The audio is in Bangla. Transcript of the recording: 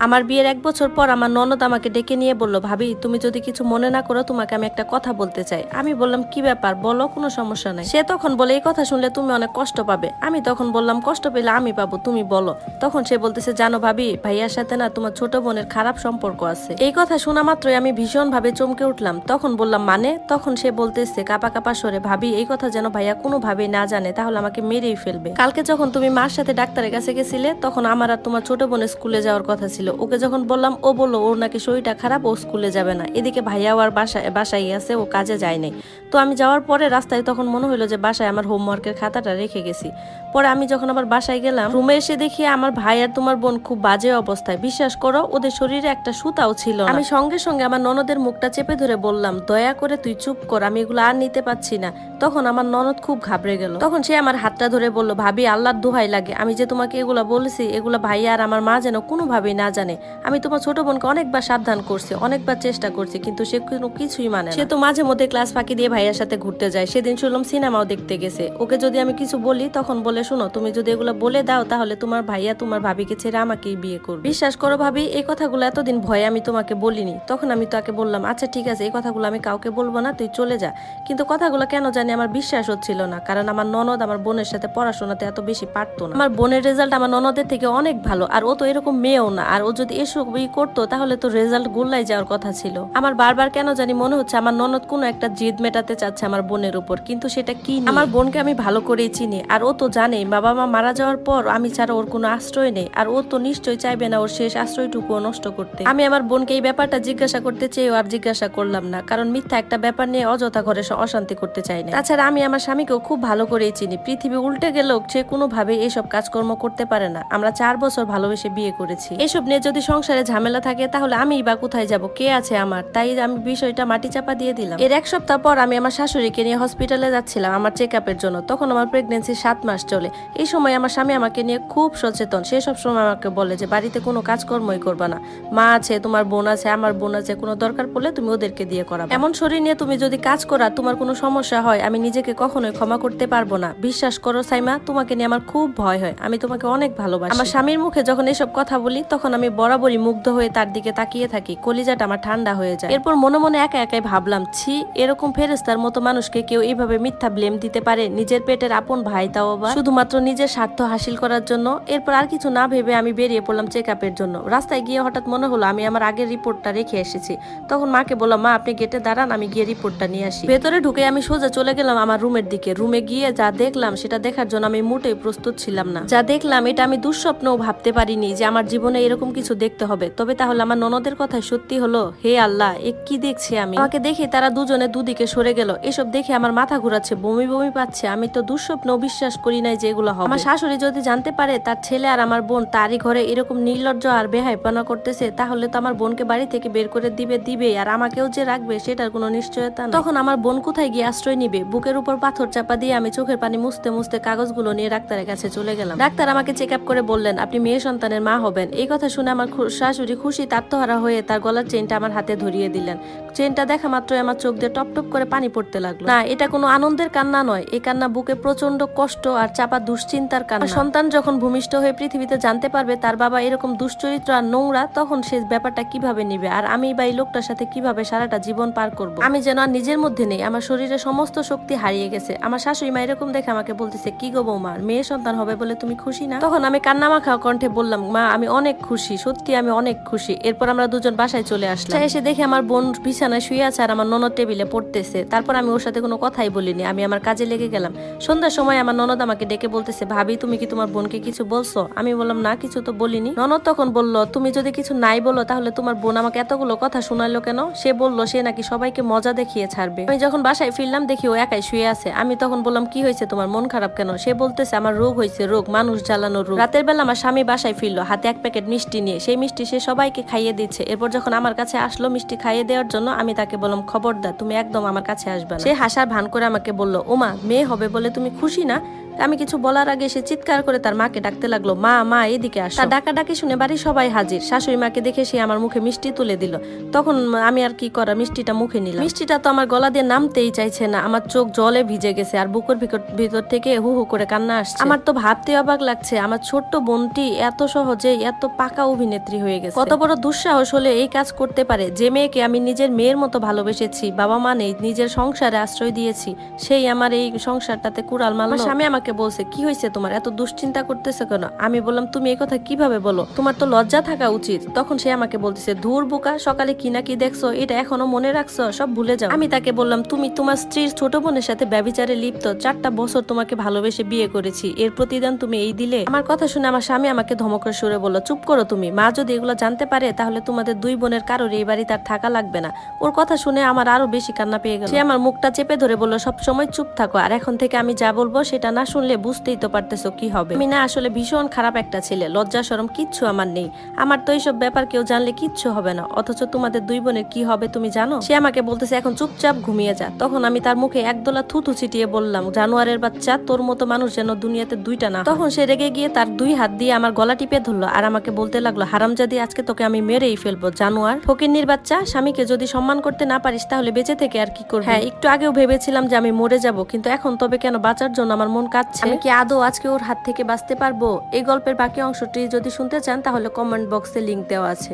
আমার বিয়ের 1 বছর পর আমার ননদ আমাকে ডেকে নিয়ে বলল, ভাবি তুমি যদি কিছু মনে না করো তোমাকে আমি একটা কথা বলতে চাই। আমি বললাম কি ব্যাপার বলো, কোনো সমস্যা নাই। সে তখন বলে এই কথা শুনলে তুমি অনেক কষ্ট পাবে। আমি তখন বললাম কষ্ট পেলে আমি পাবো, তুমি বলো। তখন সে বলতেছে জানো ভাবি, ভাইয়ার সাথে না তোমার ছোট বোনের খারাপ সম্পর্ক আছে। এই কথা শোনা মাত্রই আমি ভীষণ ভাবে চমকে উঠলাম। তখন বললাম মানে? তখন সে বলতেছে কাপা কাপা সরে, ভাবি এই কথা যেন ভাইয়া কোনোভাবেই না জানে, তাহলে আমাকে মেরেই ফেলবে। কালকে যখন তুমি মার সাথে ডাক্তারের কাছে গেছিলে তখন আমার আর তোমার ছোট বোনের স্কুলে যাওয়ার কথা ছিল। ওকে যখন বললাম ও বললো ওর নাকি শরীরটা খারাপ, ও স্কুলে যাবে না। এদিকে ভাইয়াও আর বাসায় আছে, ও কাজে যায় নাই। তো আমি যাওয়ার পরে রাস্তায় তখন মনে হলো যে বাসায় আমার হোমওয়ার্কের খাতাটা রেখে গেছি। পরে আমি যখন আবার বাসায় গেলাম, রুমে এসে দেখি আমার ভাই আর তোমার বোন খুব বাজে অবস্থায়। বিশ্বাস করো ওদের শরীরে একটা সুতাও ছিল না। আমি সঙ্গে সঙ্গে আমার ননদের মুখটা চেপে ধরে বললাম দয়া করে তুই চুপ কর, আমি এগুলো আর নিতে পারছি না। তখন আমার ননদ খুব ঘাবড়ে গেল। তখন সে আমার হাতটা ধরে বলল, ভাবি আল্লাহর দোহাই লাগে, আমি যে তোমাকে এগুলা বলেছি এগুলা ভাইয়া আর আমার মা যেন কোনোভাবেই না জানে। আমি তোমার ছোট বোনকে অনেকবার সাবধান করছি, অনেকবার চেষ্টা করছি, কিন্তু সে কোনো কিছুই মানে না। সে তো মাঝে মধ্যে ক্লাস ফাঁকি দিয়ে ভাইয়ার সাথে ঘুরতে যায়। সেদিন শুনলাম সিনেমাও দেখতে গেছে। ওকে যদি আমি কিছু বলি তখন বলে শোনো তুমি যদি এগুলো বলে দাও তাহলে তোমার ভাইয়া তোমার ভাবিকে ছেড়ে আমাকেই বিয়ে করবে। বিশ্বাস করো ভাবি এই কথাগুলো এতদিন ভয়ে আমি তোমাকে বলিনি। তখন আমি তাকে বললাম আচ্ছা ঠিক আছে, এই কথাগুলো আমি কাউকে বলবো না, তুই চলে যা। কিন্তু কথাগুলো কেন জানি আমার বিশ্বাস হচ্ছিল না, কারণ আমার ননদ আমার বোনের সাথে পড়াশোনাতে এত বেশি পারতো না। আমার বোনের রেজাল্ট আমার ননদের থেকে অনেক ভালো, আর ও তো এরকম মেয়েও না। আর ও যদি এসবই করতো তাহলে তো রেজাল্ট গোল্লাই যাওয়ার কথা ছিল। আমার বারবার কেন জানি মনে হচ্ছে আমার ননদ কোনো একটা জিদ মেটাতে চাচ্ছে আমার বোনের উপর, কিন্তু সেটা কি? আমার বোনকে আমি ভালো করেই চিনি, আর ও তো জানে বাবা মা মারা যাওয়ার পর আমি ছাড়া ওর কোনো আশ্রয় নেই। আর ও তো নিশ্চয়ই চাইবে না ওর শেষ আশ্রয়টুকু নষ্ট করতে। আমি আমার বোনকে এই ব্যাপারটা জিজ্ঞাসা করতে চেয়েও আর জিজ্ঞাসা করলাম না, কারণ মিথ্যা একটা ব্যাপার নিয়ে অযথা ঘরে অশান্তি করতে চাই না। তাছাড়া আমি আমার স্বামীকেও খুব ভালো করেই চিনি। পৃথিবী উল্টে গেলেও সে কোনোভাবে এইসব কাজকর্ম করতে পারে না। আমরা 4 বছর ভালোবেসে বিয়ে করেছি। এসব নিয়ে যদি সংসারে ঝামেলা থাকে তাহলে আমি বা কোথায় যাব, কে আছে আমার? তাই আমি বিষয়টা মাটি চাপা দিয়ে দিলাম। এর 1 সপ্তাহ পর আমি আমার শাশুড়িকে নিয়ে হসপিটালে যাচ্ছিলাম আমার চেকআপের জন্য। তখন আমার প্রেগনেন্সি 7 মাস চলে। এই সময় আমার স্বামী আমাকে নিয়ে খুব সচেতন। সে সব সময় আমাকে বলে যে বাড়িতে কোনো কাজকর্মই করবা না, মা আছে, তোমার বোন আছে, আমার বোন আছে, কোনো দরকার পড়লে তুমি ওদেরকে দিয়ে করাবে। এমন শরীর নিয়ে তুমি যদি কাজ করা তোমার কোনো সমস্যা হয় আমি নিজেকে কখনোই ক্ষমা করতে পারবো না। বিশ্বাস করো সাইমা, তোমাকে নিয়ে আমার খুব ভয় হয়। আমি তোমাকে অনেক ভালোবাসি। আমার স্বামীর মুখে যখন এসব কথা বলি তখন আমি বরাবরই মুগ্ধ হয়ে তার দিকে তাকিয়ে থাকি, কলিজাটা আমার ঠান্ডা হয়ে যায়। এরপর মনে মনে একা একাই ভাবলাম, ছি এরকম ফেরেস্তার মতো মানুষকে কেউ এইভাবে মিথ্যা ব্লেম দিতে পারে? নিজের পেটের আপন ভাই, তাও আবার শুধুমাত্র নিজের স্বার্থ হাসিল করার জন্য। এরপর আর কিছু না ভেবে আমি বেরিয়ে পড়লাম চেকআপের জন্য। রাস্তায় গিয়ে হঠাৎ মনে হলো আমি আমার আগের রিপোর্টটা রেখে এসেছি। তখন মাকে বললাম মা আপনি গেটে দাঁড়ান, আমি গিয়ে রিপোর্টটা নিয়ে আসি। ভেতরে ঢুকে আমি সোজা চলে গেলাম আমার রুমের দিকে। রুমে গিয়ে যা দেখলাম সেটা দেখার জন্য আমি মোটেই প্রস্তুত ছিলাম না। যা দেখলাম এটা আমি দুঃস্বপ্নও ভাবতে পারিনি যে আমার জীবনে এরকম কিছু দেখতে হবে। তবে তাহলে আমার ননদের কথাই সত্যি হলো? হে আল্লাহ, এ কি দেখছি আমি? আমাকে দেখে তারা দুজনে দুদিকে সরে গেল। এসব দেখে আমার মাথা ঘুরাচ্ছে, বমি বমি পাচ্ছে। আমি তো দুঃস্বপ্ন বিশ্বাস করি নাই যে এগুলো হবে। আমার শাশুড়ি যদি জানতে পারে তার ছেলে আর আমার বোন তারই ঘরে এরকম নির্লজ্জ আর বেহাইপনা করতেছে, তাহলে তো আমার বোনকে বাড়ি থেকে বের করে দিবে আর আমাকেও যে রাখবে সেটার কোনো নিশ্চয়তা নেই। তখন আমার বোন কোথায় গিয়ে আশ্রয় নিবে? বুকের উপর পাথর চাপা দিয়ে আমি চোখের পানি মুছতে মুছতে কাগজগুলো নিয়ে ডাক্তারের কাছে চলে গেলাম। ডাক্তার আমাকে চেক আপ করে বললেন আপনি মেয়ে সন্তানের মা হবেন। এই কথা শুনে আমার শাশুড়ি খুশি আত্মহারা হয়ে তার গলার চেনটা আমার হাতে ধরিয়ে দিলেন। চেনটা দেখা মাত্রই আমার চোখ দিয়ে টপ টপ করে পানি পড়তে লাগলো। না, এটা কোনো আনন্দের কান্না নয়, এই কান্না বুকে প্রচন্ড কষ্ট আর চাপা দুশ্চিন্তার কান্না। সন্তান যখন ভূমিষ্ঠ হয়ে পৃথিবীতে জানতে পারবে তার বাবা এরকম দুশ্চরিত্র আর নোংরা, তখন সে ব্যাপারটা কিভাবে নিবে? আর আমি বা এই লোকটার সাথে কিভাবে সারাটা জীবন পার করব? আমি যেন আর নিজের মধ্যে নেই, আমার শরীরে সমস্ত শক্তি হারিয়ে গেছে। আমার শাশুড়ি মা এরকম দেখে আমাকে বলতেছে কি গো বৌমা, মেয়ে সন্তান হবে বলে তুমি খুশি না? তখন আমি কান্নামাখা কণ্ঠে বললাম মা আমি অনেক খুশি, সত্যি আমি অনেক খুশি। এরপর আমরা দুজন বাসায় চলে আসলাম। এসে দেখে আমার বোন বিছানায় শুয়ে আছে আর আমার ননদ টেবিলে পড়তেছে। তারপর আমি ওর সাথে কোনো কথাই বলিনি, আমি আমার কাজে লেগে গেলাম। সন্ধ্যার সময় আমার ননদ আমাকে ডেকে বলতেছে ভাবি তুমি কি তোমার বোনকে কিছু বলছো? আমি বললাম না, কিছু তো বলিনি। ননদ তখন বলল তুমি যদি কিছু নাই বলো তাহলে তোমার বোন আমাকে এতগুলো কথা শোনালো কেন? সে বললো সে নাকি সবাইকে মজা দেখিয়ে ছাড়বে। আমি যখন বাসায় ফিরলাম দেখি ও একাই শুয়ে আছে। আমি তখন বললাম কি হয়েছে তোমার, মন খারাপ কেন? সে বলতেছে আমার রোগ হয়েছে, রোগ মানুষ জ্বালানোর রোগ। রাতের বেলা আমার স্বামী বাসায় ফিরলো হাতে 1 প্যাকেট মিষ্টি নিয়ে। সেই মিষ্টি সে সবাইকে খাইয়ে দিচ্ছে। এরপর যখন আমার কাছে আসলো মিষ্টি খাইয়ে দেওয়ার জন্য, আমি তাকে বললাম খবরদার তুমি একদম আমার কাছে আসবে না। সে হাসার ভান করে আমাকে বলল ওমা মেয়ে হবে বলে তুমি খুশি না? আমি কিছু বলার আগে সে চিৎকার করে তার মাকে ডাকতে লাগলো, মা মা এদিকে আসো। তার ডাকাডাকি শুনে বাড়ির সবাই হাজির। শাশুড়ি মাকে দেখে সে আমার মুখে মিষ্টি তুলে দিল। তখন আমি আর কি করা, মিষ্টিটা মুখে নিলাম। মিষ্টিটা তো আমার গলা দিয়ে নামতেই চাইছে না, আমার চোখ জলে ভিজে গেছে আর বুকের ভিতর থেকে হু হু করে কান্না আসছে। আমার তো ভাবতে অবাক লাগছে, আমার ছোট্ট বোনটি এত সহজে এত পাকা অভিনেত্রী হয়ে গেছে। কত বড় দুঃসাহস হলে এই কাজ করতে পারে। যে মেয়েকে আমি নিজের মেয়ের মতো ভালোবেসেছি, বাবা মা নেই, নিজের সংসারে আশ্রয় দিয়েছি, সেই আমার এই সংসারটাতে কুড়াল মারলো। স্বামী আমাকে বলছে, কি হয়েছে তোমার, এত দুশ্চিন্তা করতেছে কেন? আমি বললাম, তুমি এই কথা কিভাবে বলো, তোমার তো লজ্জা থাকা উচিত। তখন সে আমাকে বলতেছে, ধুর বোকা, সকালে কি না কি দেখছো, এটা এখনো মনে রাখছো, সব ভুলে যাও। আমি তাকে বললাম, তুমি তোমার স্ত্রীর ছোট বোনের সাথে ব্যভিচারে লিপ্ত, 4টা বছর তোমাকে ভালোবেসে বিয়ে করেছি, এর প্রতিদান তুমি এই দিলে? আমার কথা শুনে আমার স্বামী আমাকে ধমকের সুরে বলল, চুপ করো তুমি, মা যদি এগুলো জানতে পারে তাহলে তোমাদের 2 বোনের কারোর এই বাড়িতে আর থাকা লাগবে না। ওর কথা শুনে আমার আরো বেশি কান্না পেয়ে গেল। সে আমার মুখটা চেপে ধরে বলল, সব সময় চুপ থাকো, আর এখন থেকে আমি যা বলবো সেটা না শুনলে বুঝতেই তো পারতেছো কি হবে। আমি না আসলে ভীষণ খারাপ একটা ছেলে, লজ্জা শরম কিচ্ছু আমার নেই। আমার তো এইসব ব্যাপার কেউ জানলে কিচ্ছু হবে না, অথচ তোমাদের 2 বোনের কি হবে তুমি জানো? সে আমাকে বলতেছে, এখন চুপচাপ ঘুমিয়ে যা। তখন আমি তার মুখে একদলা থুথু ছিটিয়ে বললাম, জানোয়ারের বাচ্চা, তোর মতো মানুষ যেন দুনিয়াতে 2টা না। তখন সে রেগে গিয়ে তার 2 হাত দিয়ে আমার গলা টিপে ধরলো আর আমাকে বলতে লাগলো, হারামজাদি, আজকে তোকে আমি মেরেই ফেলবো, জানোয়ার, ফকিন্নির বাচ্চা। স্বামীকে যদি সম্মান করতে না পারিস তাহলে বেঁচে থেকে আর কি করবি? হ্যাঁ, একটু আগেও ভেবেছিলাম যে আমি মরে যাব, কিন্তু এখন তবে কেন বাঁচার জন্য আমার মন কাঁদছে। আমি কি আদৌ আজকে ওর হাত থেকে বাঁচতে পারবো? এই গল্পের বাকি অংশটি যদি শুনতে চান তাহলে কমেন্ট বক্সে লিংক দেওয়া আছে।